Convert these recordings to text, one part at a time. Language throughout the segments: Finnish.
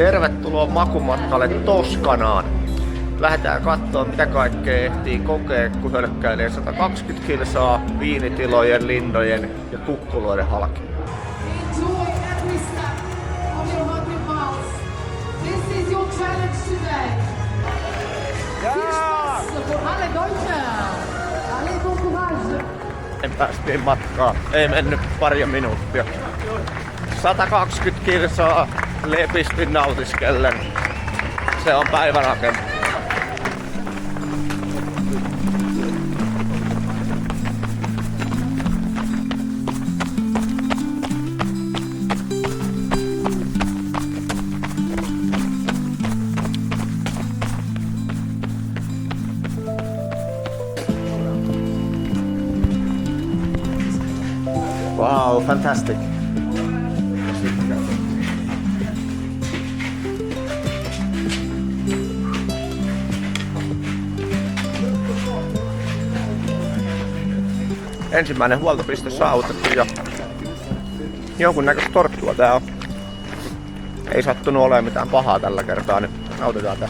Tervetuloa makumatkalle Toskanaan. Lähdetään katsomaan mitä kaikkea ehtii kokea, kun hölkkäilee 120 kilsaa viinitilojen, linnojen ja kukkuloiden halki. Enjoy every step of your 100 miles. This is your challenge today. Allez, Deutsche! Allez, bon courage! Päästiin matkaan. Ei mennyt paria minuuttia. 120 kilsaa lepisti nautiskellen. Se on päivärakenne. Wow, fantastic. Ensimmäinen huoltopiste saavutettu ja jonkunnäköistä torttua tää on. Ei sattunut olemaan mitään pahaa tällä kertaa, niin autetaan tää.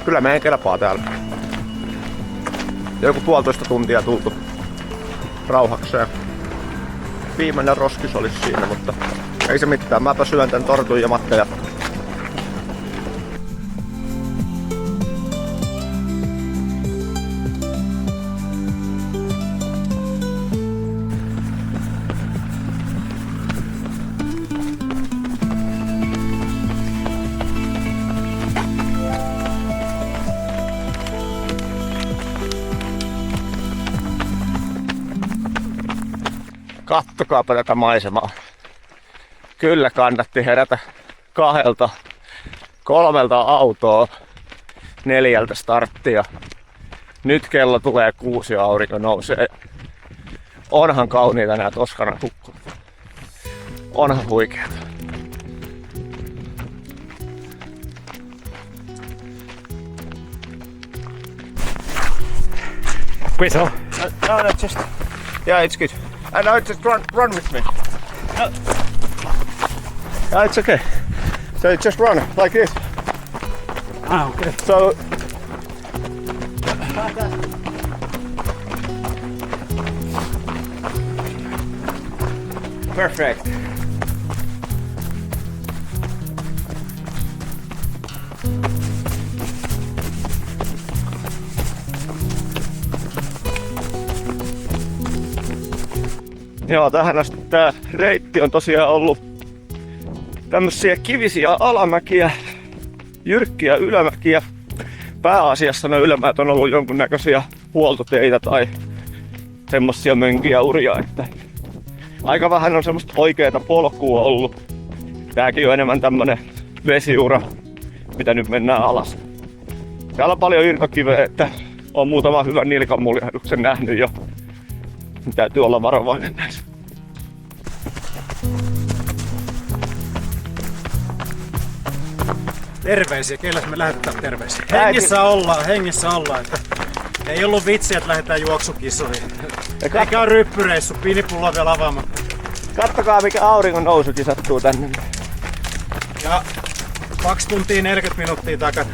Kyllä meidän kelpaa täällä. Joku 1,5 tuntia tultu rauhakseen. Viimeinen roskis olisi siinä, mutta ei se mitään. Mäpä syön tän tortun ja matka jatkaa. Kattokaapa tätä maisemaa. Kyllä kannatti herätä 3 autoa, 4 starttia. Nyt kello tulee 6 ja aurinko nousee. Onhan kauniita nää Toskanan kukkulat. Onhan huikeeta. Queso? No, just... Yeah, it's good. No, just run with me. No. It's okay. So just run like this. Ah, okay. So. Perfect. Joo, tähän asti tää reitti on tosiaan ollut tämmösiä kivisiä alamäkiä, jyrkkiä ylämäkiä. Pääasiassa ne ylämäät on ollut jonkunnäköisiä huoltoteitä tai semmosia mönkiä uria, että aika vähän on semmoista oikeeta polkua ollut. Tääkin on enemmän tämmönen vesiura, mitä nyt mennään alas. Täällä on paljon irtokiveä, että on muutama hyvän nilkanmuljahduksen nähnyt jo. Täytyy olla varovainen näissä. Terveisiä, keilläs me lähetetään terveisiä? Hengissä ollaan, että ei ollut vitsiä, että lähdetään juoksukisoihin. Eikä on ryppyreissu, piinipullo on vielä avaamatta. Kattokaa mikä auringon nousukin sattuu tänne. Ja 2 tuntia 40 minuuttia takana.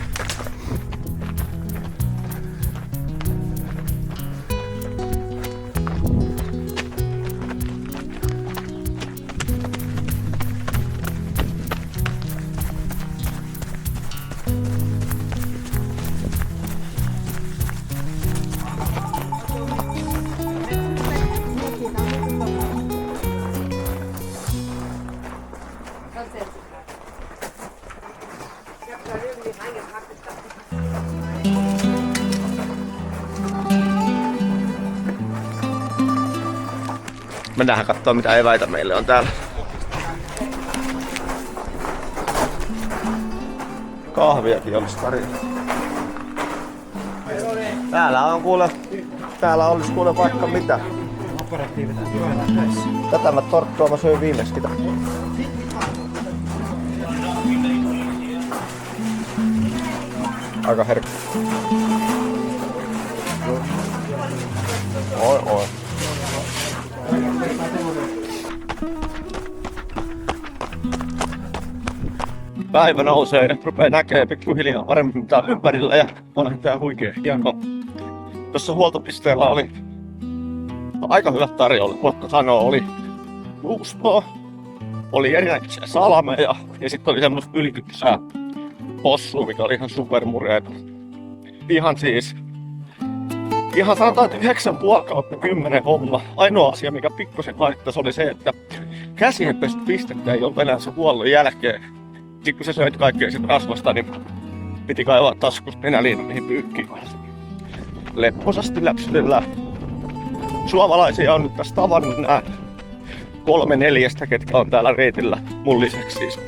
Mennään katsomaan mitä eväitä meille on täällä. Kahviakin olisi tarjolla. Täällä olisi kuule vaikka mitä. Tätä mä torttua mä söin viimeksi. Aika herkkä. Oi. päivä nousee ja rupeaa näkemään pikkuhiljaa paremmin mitä ympärillä ja on tää huikea hieno. Tuossa huoltopisteellä oli aika hyvät tarjolla, voitko sanoa, oli juustoa, oli erinäisiä salameja ja sitten oli semmoista ylikypsää possua, mikä oli ihan supermureeta. Ihan sanotaan, että 9,5/10 homma. Ainoa asia, mikä pikkusen haittasi, oli se, että käsienpesupistettä ei ollut enää se huollon jälkeen. Sitten kun sä söit kaikkea sit rasvasta, niin piti kaivaa taskusta nenäliina niihin pyykkiin. Lepposasti läpsytellään. Suomalaisia on nyt tässä tavannut nää 3/4, ketkä on täällä reitillä mun lisäksi siis.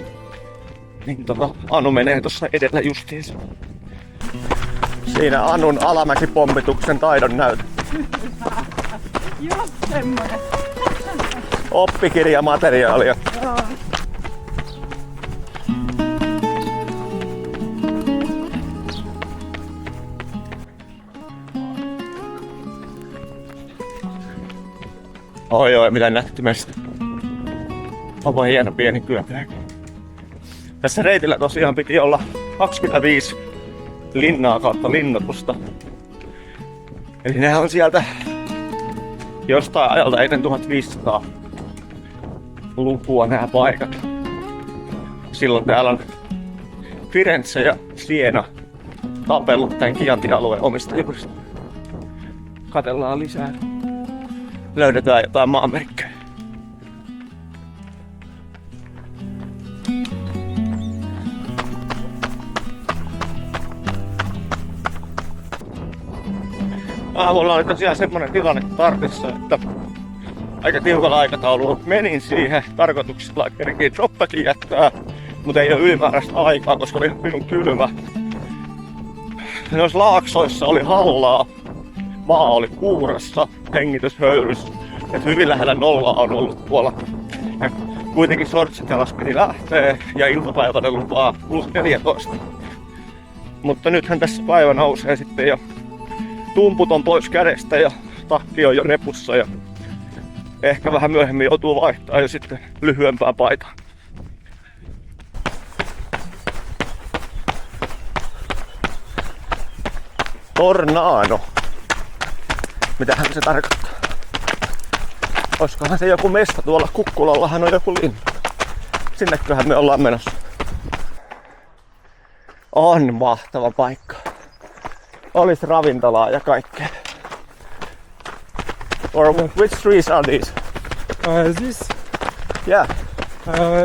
Niin Anu menee tossa edellä justiinsa. Siinä Anun alamäkipommituksen taidon näytö. Just semmoinen. Oppikirjamateriaalia. Oi, mitä nähtymästä. Onpa hieno pieni kyläpääkä. Tässä reitillä tosiaan piti olla 25 linnaa kautta linnoitusta. Eli nämä on sieltä jostain ajalta ennen 1500 lukua nämä paikat. Silloin täällä on Firenze ja Siena tapellut tämän Chianti-alueen omistajuudesta. Katellaan lisää. Löydetään jotain maamerkkejä. Aamulla oli tosiaan semmonen tilanne Tartissa, että aika tiukalla aikataululla menin siihen tarkoituksella, että kerkiin droppakin jättää, mutta ei ole ylimääräistä aikaa, koska oli minun kylmä. Noissa laaksoissa oli hallaa, maa oli kuurassa, hengityshöyrys, että hyvin lähellä nollaa on ollut tuolla. Ja kuitenkin sortsit jalas piti lähtee ja iltapäiväinen lupaa +14. Mutta nythän tässä päivä nousee sitten ja tumput on pois kädestä ja takki on jo nepussa ja ehkä vähän myöhemmin joutuu vaihtaa jo sitten lyhyempää paitaa. Tornado. Mitähän se tarkoittaa? Olisikohan se joku mesta tuolla Kukkulallahan on joku linna. Sinneköhän me ollaan menossa. On mahtava paikka. Olis ravintolaa ja kaikkea. Or which trees are these? This Yeah.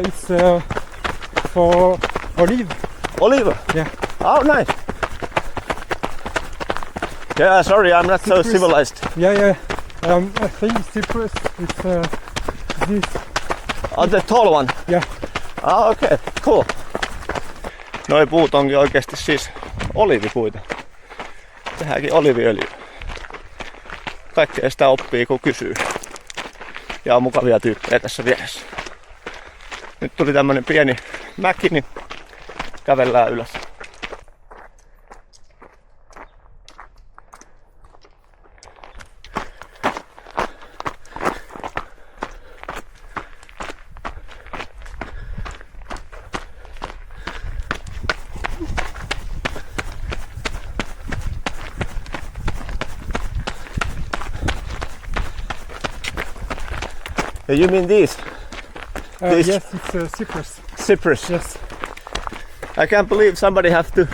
it's for olive. Olive? Yeah. Oh, nice. Yeah, sorry, I'm not so Cyprus. civilized. Yeah. I think Cyprus is this. Oh, the tall one? Yeah. Ah, okay, cool. Noi puut onkin oikeesti siis oliivipuita. Tehdäänkin oliiviöljyä. Kaikkea sitä oppii kun kysyy. Ja on mukavia tyyppejä tässä vieressä. Nyt tuli tämmönen pieni mäki, niin kävellään ylös. You mean this? This- Yes, it's Cyprus. Cyprus. Yes. I can't believe somebody have to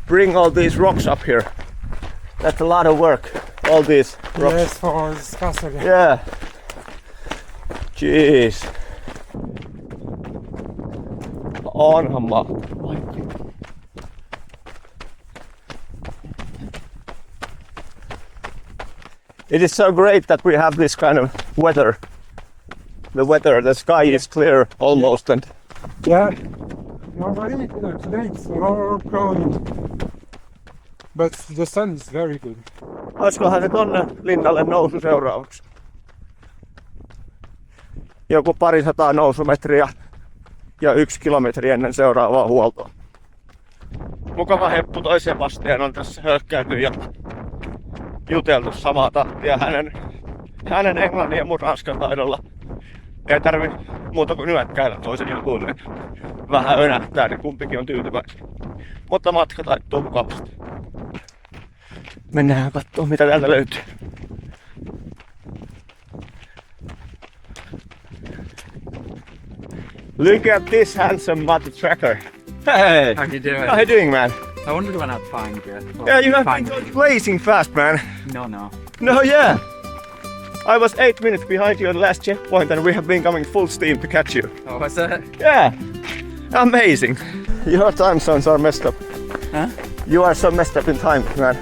bring all these rocks up here. That's a lot of work. All these rocks. Yes, for this castle. Yeah. Yeah. Jeez. Onhan mahtavaa. It is so great that we have this kind of weather. The sky is clear almost, and Yeah. Normally today it's more cloudy, but the sun is very good. olisikohan se tonne linnalle nousu seuraavaksi? Joku 200 nousumetriä ja 1 kilometri ennen seuraavaa huoltoa. Mukava heppu toi Sebastian on tässä hölkkäyty ja juteltu samaa tahtia hänen englannin ja mun ranskan taidolla Ei tarvi muuta kuin nyökkäillä toisen jutulle. Vähän önähtää, niin kumpikin on tyytyväinen. Mutta matka taittuu mukavasti. Mennään katsomaan mitä täältä löytyy. Look at this handsome mud tracker. Hey! How you doing? How you doing, man? I wondered when I'd find you. Yeah, you have Find been me. blazing fast, man. No. No, yeah. I was 8 minutes behind you at the last checkpoint and we have been coming full steam to catch you. Oh, was it? Yeah. Amazing. Your time zones are messed up. Huh? You are so messed up in time, man.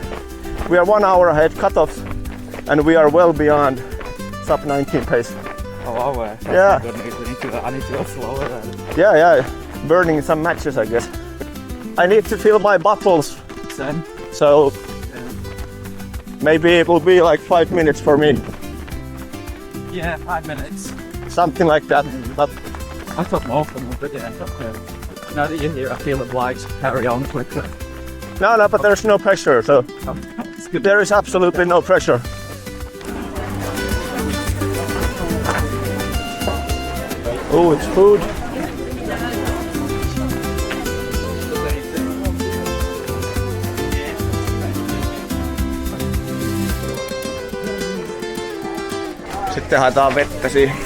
We are 1 hour ahead cut-offs and we are well beyond sub 19 pace. Oh, are we? That's Yeah. good news. I need to go slower then. Yeah. Burning some matches, I guess. I need to fill my bottles, Same. so maybe it will be like 5 minutes for me. Yeah, 5 minutes. Something like that. But I took more from them, but yeah. Now that you're here, I feel obliged to carry on quickly. no, but there's no pressure, so Oh, it's good. there is absolutely no pressure. Oh, it's food. Sitten haetaan vettä siihen.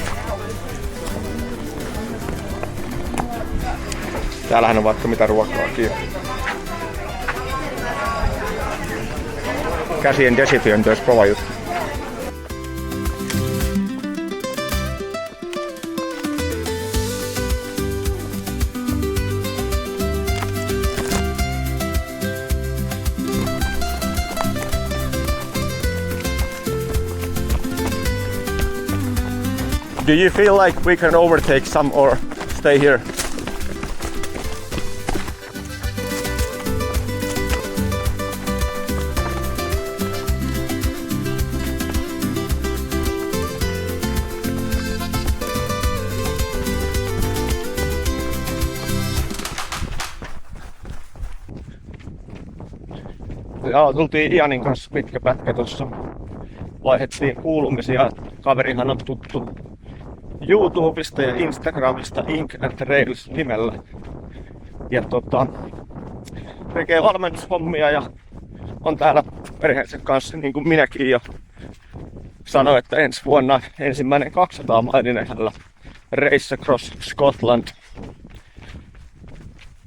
Täällähän on vaikka mitä ruokaakin. Käsien desinfiointi olisi kova juttu. Do you feel like we can overtake some or stay here? Joo, tultiin Ianin kanssa pitkä pätkä tuossa. Vaihdettiin kuulumisia. Kaverihan on tuttu YouTubesta ja Instagramista Ink and Trails nimellä. Ja tekee valmennushommia ja on täällä perheensä kanssa niin kuin minäkin ja sanoi, että ensi vuonna ensimmäinen 200-mailinen hänellä Race Across Scotland.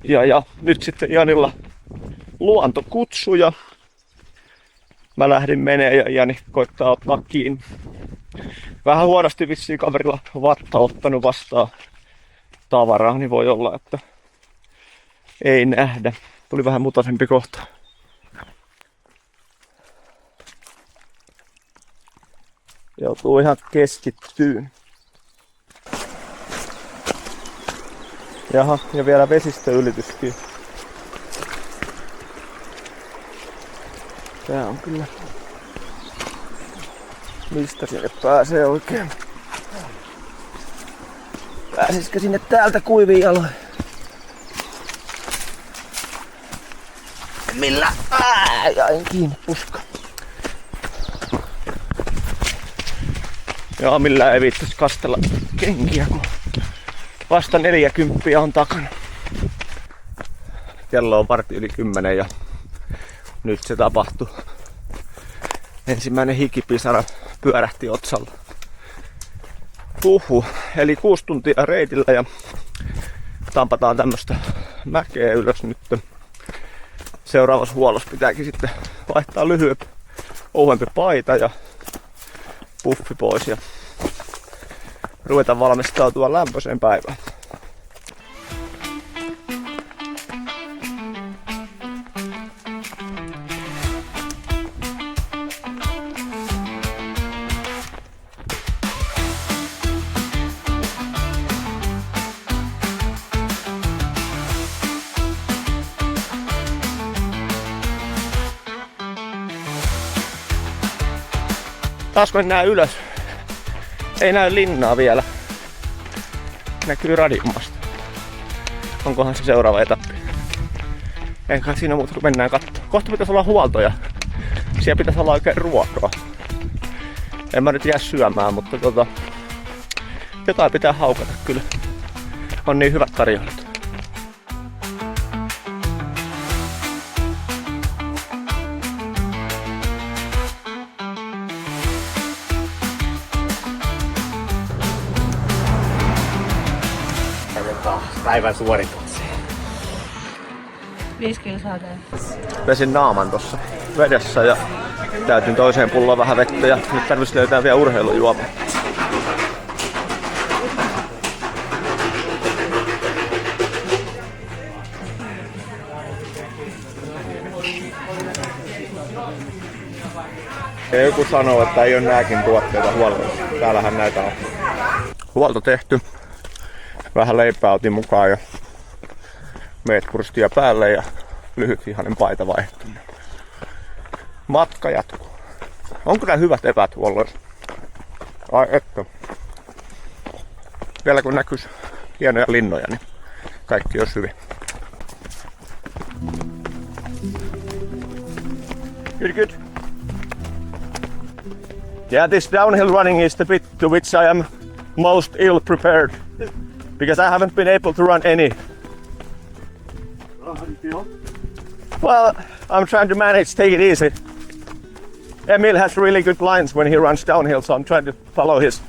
Ja nyt sitten Janilla luontokutsu ja mä lähdin menee ja Jani koittaa ottaa kiinni. Vähän huonosti vissiin kaverilla vatta ottanut vastaan tavaraa, niin voi olla, että ei nähdä. Tuli vähän mutaisempi kohta. Joutuu ihan keskittyyn. Jaha, ja vielä vesistöylityskin. Tää on kyllä. Mistä sinne pääsee oikein? Pääsisikö sinne täältä kuiviin jaloin? Millä? Jäin kiinni puska. Joo, millä ei viittis kastella kenkiä, kun vasta 40 on takana. Kello on 9:15 ja nyt se tapahtui. Ensimmäinen hikipisara pyörähti otsalla. Eli 6 tuntia reitillä ja tampataan tämmöstä mäkeä ylös nyt. Seuraavassa huollossa pitääkin sitten vaihtaa lyhyempi, ohuempi paita ja puffi pois ja ruveta valmistautua lämpöiseen päivään. Taas mennään ylös. Ei näy linnaa vielä. Näkyy radiumasta. Onkohan se seuraava etappi? Eikä siinä muuta kun mennään katsomaan. Kohta pitäisi olla huoltoja. Siellä pitäisi olla oikein ruokaa. En mä nyt jää syömään, mutta Jotain pitää haukata kyllä. On niin hyvät tarjoilut. Päivän suorituksia. 5 kilsaa tein. Pesin naaman tossa vedessä ja täytin toiseen pulloon vähän vettä ja nyt tarvitsisi löytää vielä urheilujuomaa. Ja joku sanoo, että ei ole nääkin tuotteita huolto. Täällähän näitä on. Huolto tehty. Vähän leipää otin mukaan ja meetkurstia päälle ja lyhytihainen paita vaihtunut. Matka jatkuu. Onko nää hyvät eväät tuolla? Ai että. Vielä kun näkyis hienoja linnoja, niin kaikki olisi hyvin. Good. Yeah, this downhill running is the bit to which I am most ill prepared. Because I haven't been able to run any. How do you feel? Well, I'm trying to manage, take it easy. Emil has really good lines when he runs downhill, so I'm trying to follow his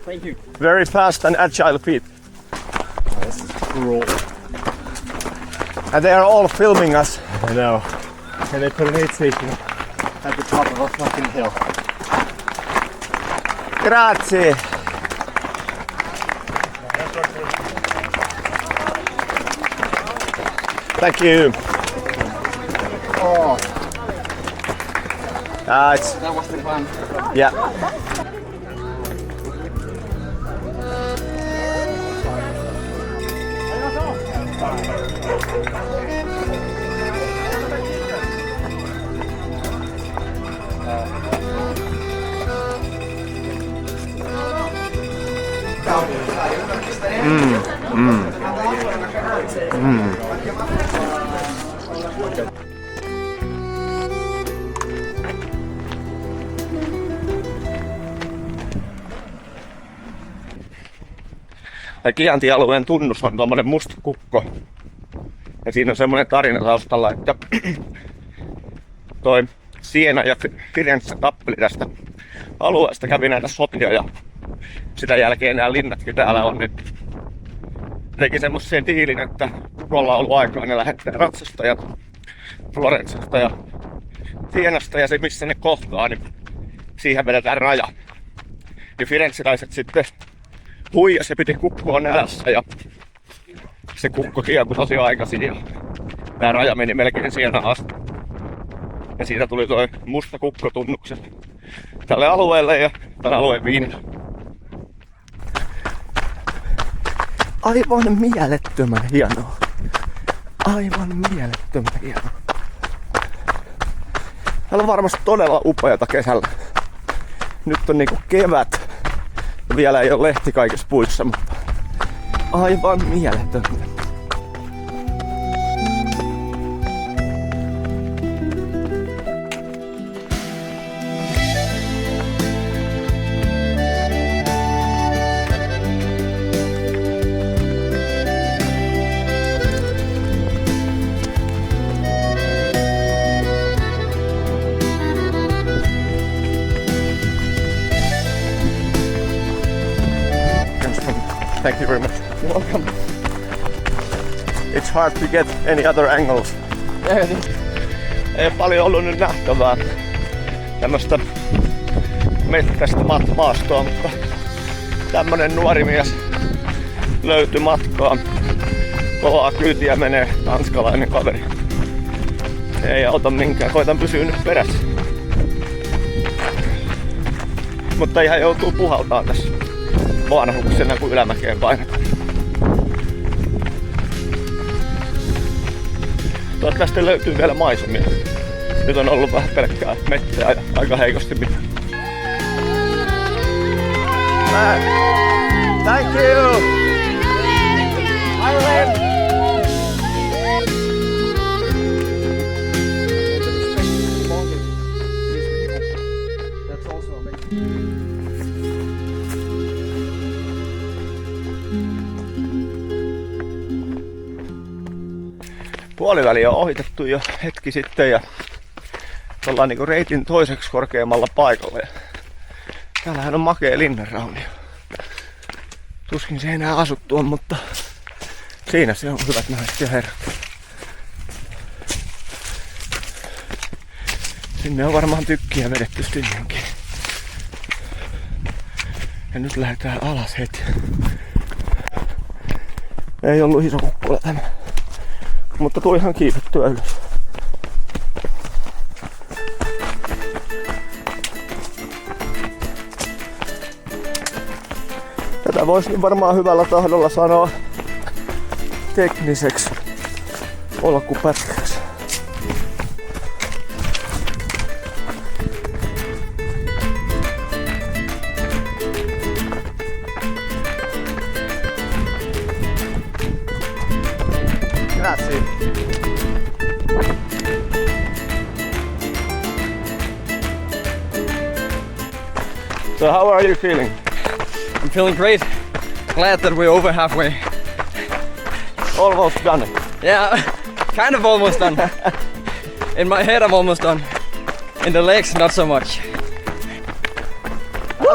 Thank you. very fast and agile feet. This is cruel. And they are all filming us. I know. And they put an aid station at the top of a fucking hill. Grazie. Thank you. Oh, That was the plan. Yeah. Kiantialueen tunnus on tommonen musta kukko. Ja siinä on semmonen tarina taustalla, että toi Siena ja Firenze tappeli tästä alueesta, kävi näitä sotia ja sitä jälkeen nämä linnatkin täällä on nyt. Teki semmoisen diilin, että kun ollaan ollut aikaa, ne lähettää ratsastajat Florenzasta ja Sienasta ja se missä ne kohtaa, niin siihen vedetään raja. Ja firenzeläiset sitten huijas ja piti kukkoa nälässä ja se kukko kiekui tosi aikaisin ja tää raja meni melkein Sienaan asti. Ja siitä tuli toi musta kukkotunnukset tälle alueelle ja tälle alueen viinille. Aivan mielettömän hienoa. Aivan mielettömän hienoa. Täällä on varmasti todella upeata kesällä. Nyt on niinku kevät. Vielä ei ole lehti kaikissa puissa, mutta aivan mieletöntä. Thank you very much. You're welcome. It's hard to get any other angles. Ei paljon ollut nyt nähtävää tämmöstä metsästä maastoa, mutta tämmönen nuori mies löytyi matkaan. Kovaa kyytiä menee tanskalainen kaveri. Ei auta minkään, koitan pysyä nyt perässä. Mutta ihan joutuu puhaltaa tässä vanhuksena, kun ylämäkeen painetaan. Toivottavasti löytyy vielä maisemia. Nyt on ollut vähän pelkkää mettää ja aika heikosti mitään. Thank you! Ireland! Puoliväli on ohitettu jo hetki sitten ja ollaan niinku reitin toiseksi korkeammalla paikalla. Ja täällähän on makea linnanraunio. Tuskin se enää asuttu on, mutta siinä se on, hyvät naiset ja herrat. Sinne on varmaan tykkiä vedetty sinnekin. Ja nyt lähdetään alas heti. Ei ollut iso kukkula tämä. Mutta tuli ihan kiivettyä ylös. Tätä voisi varmaan hyvällä tahdolla sanoa tekniseksi polkupätkäksi. Grazie. So how are you feeling? I'm feeling great. Glad that we're over halfway. Almost done. Yeah, kind of almost done. In my head I'm almost done. In the legs not so much.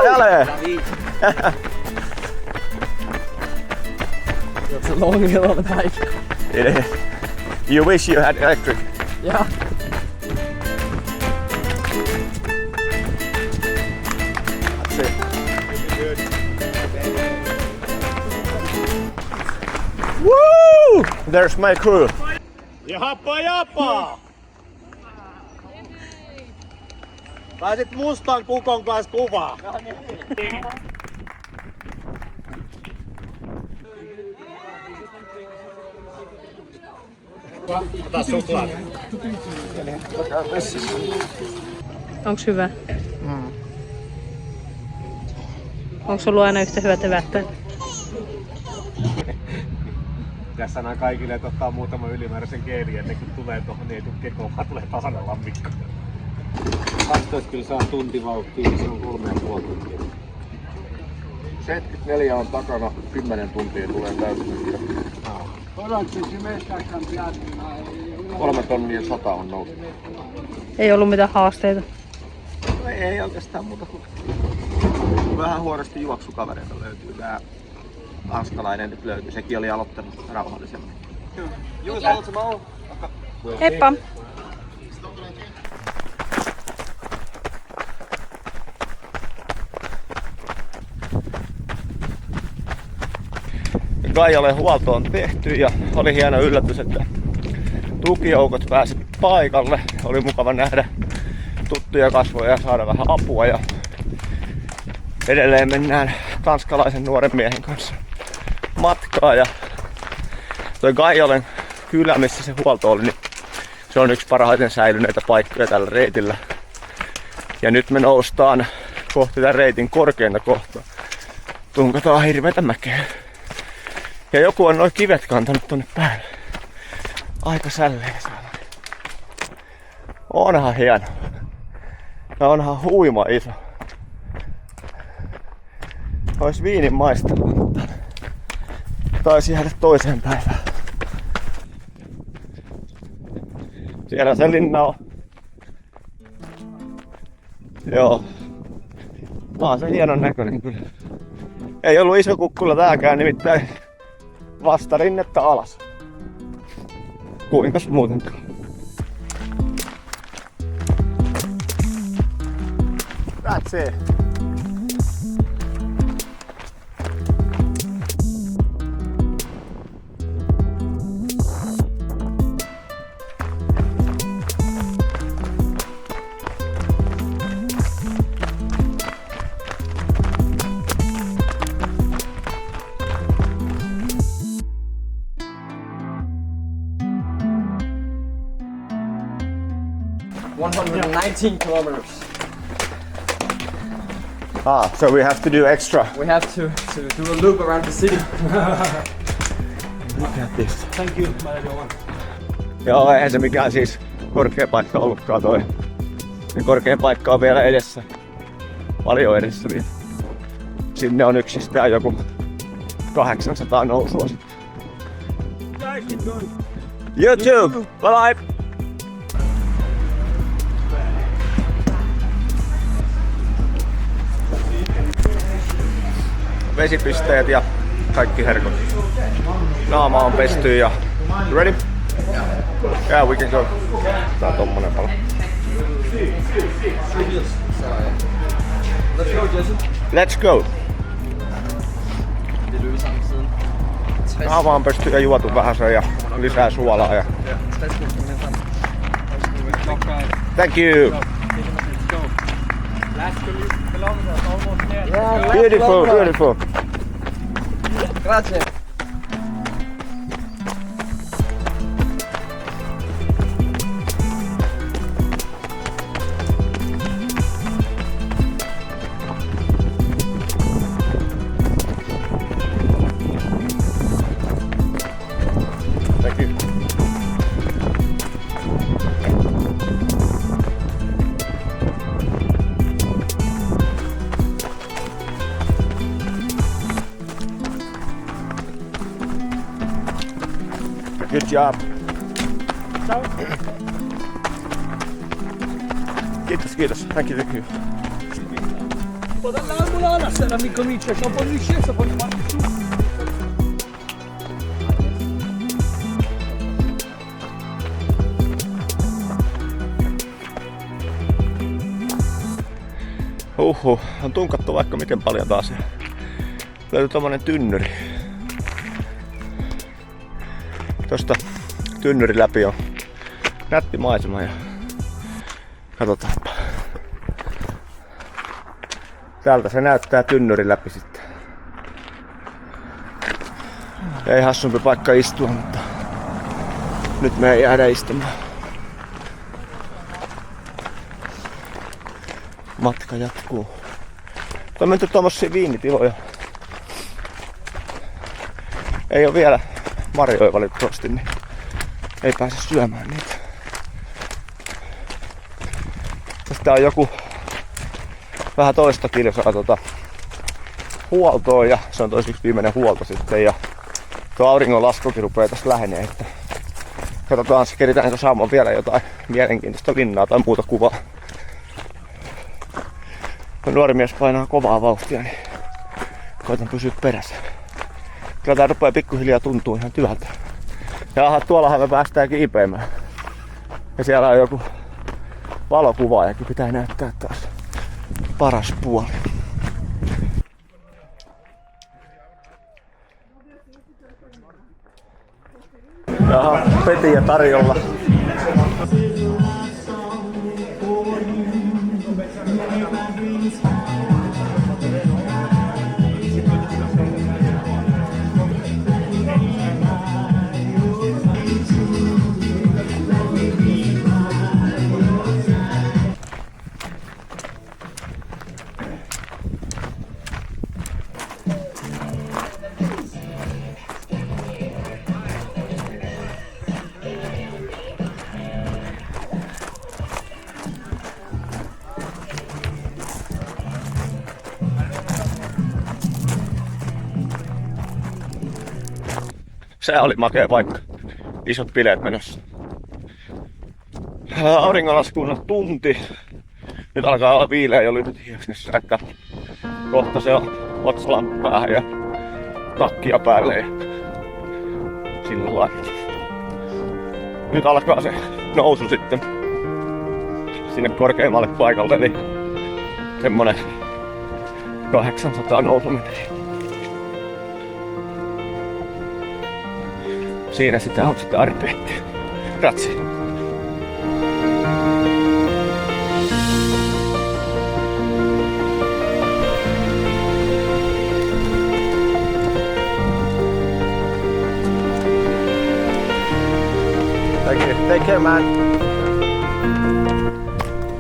Jale! It's a long hill on the bike. It is. You wish you had electric. Yeah. That's it. Woo! There's my crew. Jappa! Pääsit mustan kukon kanssa kuvaan. Ota suklaat. Onks hyvä? Onks ollut aina yhtä hyvät eväät? Tässä sanan kaikille, että ottaa muutama ylimääräisen geeli ennen kuin tulee tuohon, niin ei tule kekoon, vaan tulee tasainen lammikko. 12 kyllä saa tuntivauhtia, niin se on 3,5 tuntia. 74 on takana, 10 tuntia tulee täysin. 3 tonnia 100 on noussut. Ei ollut mitään haasteita. No ei oikeastaan muuta kuin vähän huonosti juoksukavereita löytyy. Tää tanskalainen nyt löytyy, sekin oli aloittanut rauhallisemmin. Heippa! Gaijalle huolto on tehty ja oli hieno yllätys, että tukijoukot pääsi paikalle. Oli mukava nähdä tuttuja kasvoja ja saada vähän apua. Ja edelleen mennään tanskalaisen nuoren miehen kanssa matkaa. Ja toi Gaijalen kylä, missä se huolto oli, niin se on yksi parhaiten säilyneitä paikkoja tällä reitillä. Ja nyt me noustaan kohti tämän reitin korkeinta kohtaa. Tunkataan hirveätä mäkeä. Ja joku on noin kivet kantanut tonne päälle. Aika sälleen saada. Onhan hieno. Ja onhan huima iso. Ois viinin maistella, mutta taisi jäädä toiseen päivään. Siellä se linna on. Joo. Vaan se hienon näköinen kyllä. Ei ollut iso kukkula tääkään, nimittäin vastarinnetta alas. Kuinkas muutenkaan? That's it. $119 kilometers. So we have to do extra. We have to do a loop around the city. Look at this. Thank you, my everyone. Joo, eihän se mikään siis korkea paikka ollutkaan toi. Ja korkein paikka on vielä edessä. Paljon edessä vielä. Sinne on yksistään joku 800 nousua sitten. You too. Bye bye. Vesipisteet ja kaikki herkut. Naama on pesty ja... You ready? Yeah, we can go. Tää on tommonen pala. Let's go, Jason. Let's go. Det løber sammen siden. Naama on pesty ja juotu vähän sen ja lisää suolaa ja... 60 minutter. Thank you. Last kilometer is almost there. Yeah, Beautiful, beautiful. Grazie. Thank you. Good job. Kiitos, kiitos. Thank you, thank you. On tunkattu vaikka miten paljon taas. Löytyi tommonen tynnyri. Tosta tynnyri läpi on nätti maisema ja katsotaanpa. Täältä se näyttää tynnyri läpi sitten. Ei hassumpi paikka istua, mutta nyt me ei jäädä istumaan. Matka jatkuu. On menty tommosia viinitiloja. Ei oo vielä marjoja valitettavasti, niin ei pääse syömään niitä. Tästä on joku vähän toista kilsaa huoltoa ja se on toiseksi viimeinen huolto sitten ja tuo auringonlaskukin rupeaa tässä lähenee, että katsotaan keritäänkö saamaan vielä jotain mielenkiintoista linnaa tai muuta kuvaa. Kun nuori mies painaa kovaa vauhtia, niin koitan pysyä perässä. Kyllä tää rupeaa pikkuhiljaa tuntuu ihan työltä. Ja aha, tuollahan me päästään kiipeämään. Ja siellä on joku valokuvaajakin, pitää näyttää taas paras puoli. Jaha, petiä tarjolla. Se oli makea paikka. Isot bileet menossa. Auringonlaskuun on tunti. Nyt alkaa olla viileä jo lyhytiiäksessä, että kohta se on otsalamppu päähän ja takkia päälle ja sillä lailla. Nyt alkaa se nousu sitten sinne korkeammalle paikalle, eli semmonen 800 nousumetriä. Siinä sitä on sitten arpeettia. Grazie. Take care, man.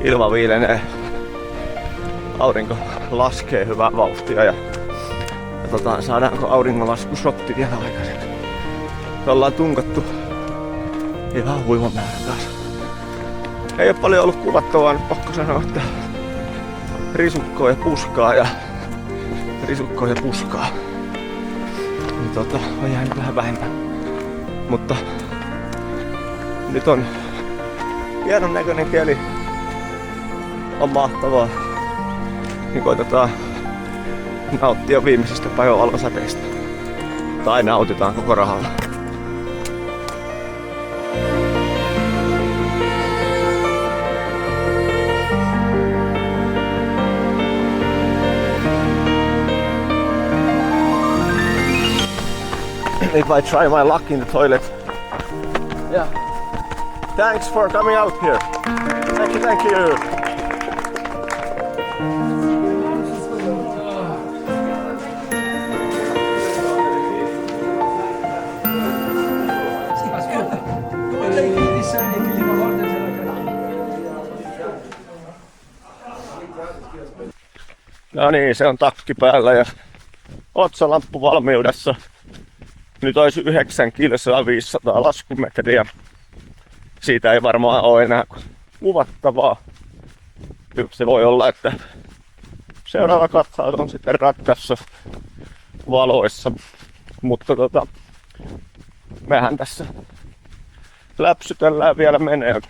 Ilma viilenee. Aurinko laskee hyvää vauhtia ja katsotaan saadaanko auringonlaskushotti vielä aikaisemmin. Me ollaan tunkattu ihan huiman määrä taas. Ei oo paljon ollut kuvattavaa, nyt pakko sanoa, että risukkoa ja puskaa ja risukkoa ja puskaa. Niin on jäänyt vähän vähemmän. Mutta Nyt on hienon näköinen keli. On mahtavaa. Niin koitetaan nauttia viimeisistä päivän valkosateista. Tai nautitaan koko rahalla. If I try my luck in the toilet. Yeah. Thanks for coming out here. Thank you, thank you. No niin, se on takki päällä ja otsalamppu valmiudessa. Nyt olisi 9 kilsaa 500 laskumetriä. Siitä ei varmaan ole enää kuvattavaa. Se voi olla, että seuraava katsaus on sitten ratkassa valoissa. Mutta mehän tässä läpsytellään vielä menee.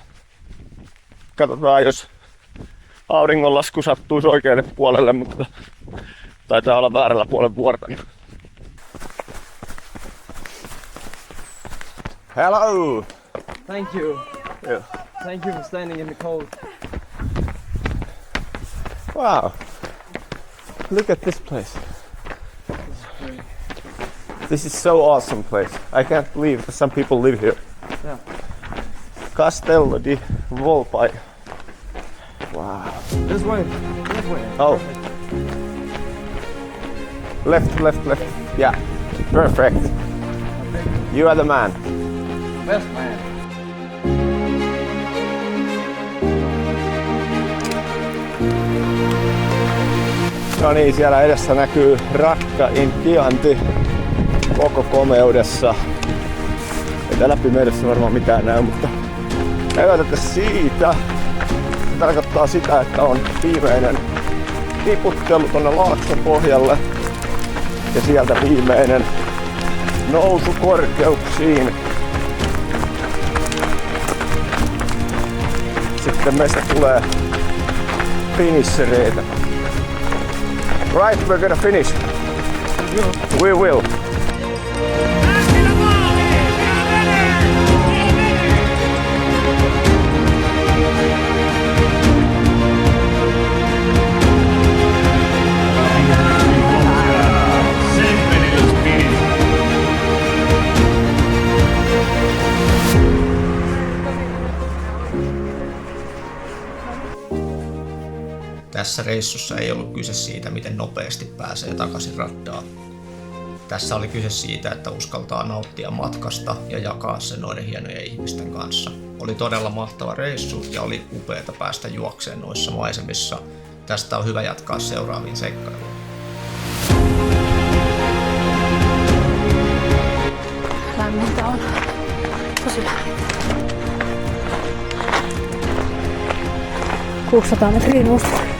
Katsotaan, jos auringonlasku sattuisi oikealle puolelle, mutta taitaa olla väärällä puolen vuorta. Hello! Thank you. Yeah. Thank you for standing in the cold. Wow! Look at this place. This is so awesome place. I can't believe that some people live here. Yeah. Castello di Volpai. Wow. This way. This way. Oh. Left, left, left. Yeah. Perfect. You are the man. Best man. No niin, siellä edessä näkyy Rocca in Chianti koko komeudessa. Ei täällä pimeydessä varmaan mitään näy, mutta näytätte siitä. Se tarkoittaa sitä, että on viimeinen tiputtelu tonne laakson pohjalle. Ja sieltä viimeinen nousu korkeuksiin. Sitten meistä tulee finishereitä. Right, we're gonna finish. We will. Tässä reissussa ei ollut kyse siitä, miten nopeasti pääsee takaisin raddaan. Tässä oli kyse siitä, että uskaltaa nauttia matkasta ja jakaa sen noiden hienojen ihmisten kanssa. Oli todella mahtava reissu ja oli upeata päästä juokseen noissa maisemissa. Tästä on hyvä jatkaa seuraaviin seikkailuihin. Lämmintä on. Tosi lämmintä. 600 metriä nousta.